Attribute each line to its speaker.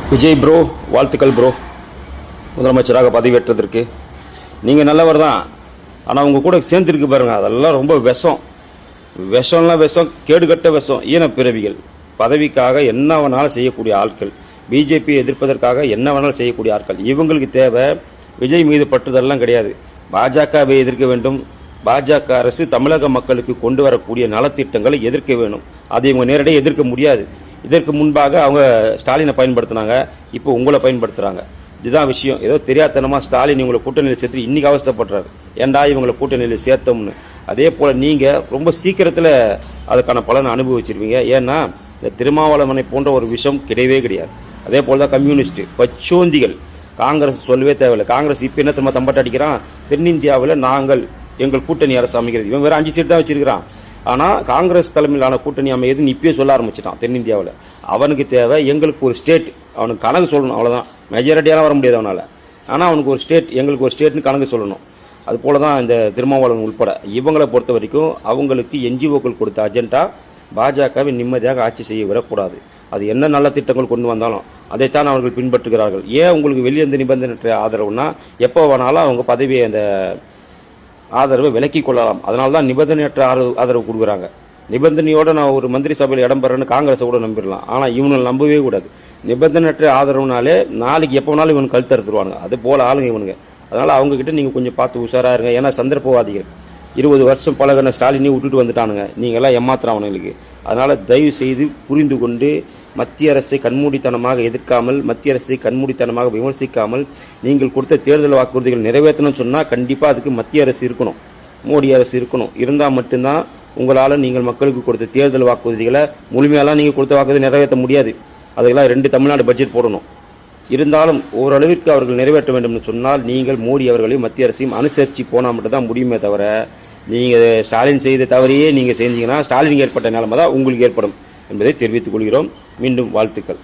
Speaker 1: Vijay bro, வாழ்த்துக்கள் bro. முதலமைச்சராக பதவியேற்றதற்கு நீங்கள் நல்லவர் தான். ஆனால் உங்கள் கூட சேர்ந்துருக்கு பாருங்கள், அதெல்லாம் ரொம்ப விஷம்லாம் விஷம், கேடுகட்ட விஷம். ஈனப்பிறவிகள் பதவிக்காக என்ன வேணாலும் செய்யக்கூடிய ஆட்கள், பிஜேபியை எதிர்ப்பதற்காக என்ன வேணாலும் செய்யக்கூடிய ஆட்கள். இவங்களுக்கு தேவை விஜய் மீது பற்றுதல்லாம் கிடையாது. பாஜகவை எதிர்க்க வேண்டும். பாஜக அரசு தமிழக மக்களுக்கு கொண்டு வரக்கூடிய நலத்திட்டங்களை எதிர்க்க வேணும். அதை இவங்க நேரடியாக எதிர்க்க முடியாது. இதற்கு முன்பாக அவங்க ஸ்டாலினை பயன்படுத்தினாங்க, இப்போ உங்களை பயன்படுத்துகிறாங்க. இதுதான் விஷயம். ஏதோ தெரியாதனமாக ஸ்டாலின் இவங்களை கூட்டணியில் சேர்த்து இன்றைக்கி அவஸ்தைப்படுறாரு, ஏண்டா இவங்களை கூட்டணியில் சேர்த்தோம்னு. அதே போல் நீங்கள் ரொம்ப சீக்கிரத்தில் அதுக்கான பலனை அனுபவிச்சிருவீங்க. ஏன்னா இந்த திருமாவளவனை போன்ற ஒரு விஷயம் கிடையவே கிடையாது. அதே போல் தான் கம்யூனிஸ்ட்டு பச்சோந்திகள், காங்கிரஸ் சொல்லவே தேவையில்லை. காங்கிரஸ் இப்போ என்ன திரும்ப தம்பட்ட அடிக்கிறான், தென்னிந்தியாவில் நாங்கள் எங்கள் கூட்டணி அரசு அமைக்கிறது. இவன் வேறு 5 சீட் தான் வச்சிருக்கிறான். ஆனால் காங்கிரஸ் தலைமையிலான கூட்டணி அமையதுன்னு இப்பயே சொல்ல ஆரம்பிச்சிட்டான் தென்னிந்தியாவில். அவனுக்கு தேவை எங்களுக்கு ஒரு ஸ்டேட், அவனுக்கு கணக்கு சொல்லணும், அவ்வளோதான். மெஜாரிட்டியெல்லாம் வர முடியாது அவனால். ஆனால் அவனுக்கு ஒரு ஸ்டேட், எங்களுக்கு ஒரு ஸ்டேட்னு கணக்கு சொல்லணும். அதுபோல் தான் இந்த திருமாவளவன் உள்பட இவங்களை பொறுத்த வரைக்கும் அவங்களுக்கு என்ஜிஓக்கள் கொடுத்த அஜெண்டா பாஜகவை நிம்மதியாக ஆட்சி செய்ய விடக்கூடாது. அது என்ன நல்ல திட்டங்கள் கொண்டு வந்தாலும் அதைத்தான் அவர்கள் பின்பற்றுகிறார்கள். ஏன் உங்களுக்கு வெளியேந்த நிபந்தனை ஆதரவுனா, எப்போ வேணாலும் அவங்க பதவியை அந்த ஆதரவை விலக்கி கொள்ளலாம். அதனால தான் நிபந்தனையற்ற ஆதரவு கொடுக்குறாங்க. நிபந்தனையோடு நான் ஒரு மந்திரி சபையில் இடம் பெறேன்னு காங்கிரஸை கூட நம்பிடலாம். ஆனால் இவனை நம்பவே கூடாது. நிபந்தனையற்ற ஆதரவுனாலே நாளைக்கு எப்போ வேணாலும் இவனுக்கு கழுத்தறுத்துருவானுங்க. அது போல் ஆளுங்க இவனுங்க. அதனால் அவங்கக்கிட்ட நீங்கள் கொஞ்சம் பார்த்து உஷாராக இருங்க. ஏன்னா சந்தர்ப்பவாதிகள். 20 வருஷம் பழகின ஸ்டாலினே விட்டுட்டு வந்துட்டானுங்க. நீங்கள்லாம் ஏமாத்துறான் அவனுங்களுக்கு. அதனால் தயவு செய்து புரிந்து கொண்டு மத்திய அரசை கண்மூடித்தனமாக எதிர்க்காமல், மத்திய அரசை கண்மூடித்தனமாக விமர்சிக்காமல், நீங்கள் கொடுத்த தேர்தல் வாக்குறுதிகள் நிறைவேற்றணும்னு சொன்னால் கண்டிப்பாக அதுக்கு மத்திய அரசு இருக்கணும், மோடி அரசு இருக்கணும். இருந்தால் மட்டும்தான் உங்களால் நீங்கள் மக்களுக்கு கொடுத்த தேர்தல் வாக்குறுதிகளை முழுமையாலாம் நீங்கள் கொடுத்த வாக்குறுதி நிறைவேற்ற முடியாது. அதுக்கெல்லாம் 2 தமிழ்நாடு பட்ஜெட் போடணும். இருந்தாலும் ஓரளவிற்கு அவர்கள் நிறைவேற்ற வேண்டும் என்று சொன்னால் நீங்கள் மோடி அவர்களையும் மத்திய அரசையும் அனுசரித்து போனால் மட்டும்தான் முடியுமே தவிர, நீங்கள் ஸ்டாலின் செய்த தவறையே நீங்கள் செஞ்சீங்கன்னா ஸ்டாலினுக்கு ஏற்பட்ட நிலைமை தான் உங்களுக்கு ஏற்படும் என்பதை தெரிவித்துக் கொள்கிறோம். மீண்டும் வாழ்த்துக்கள்.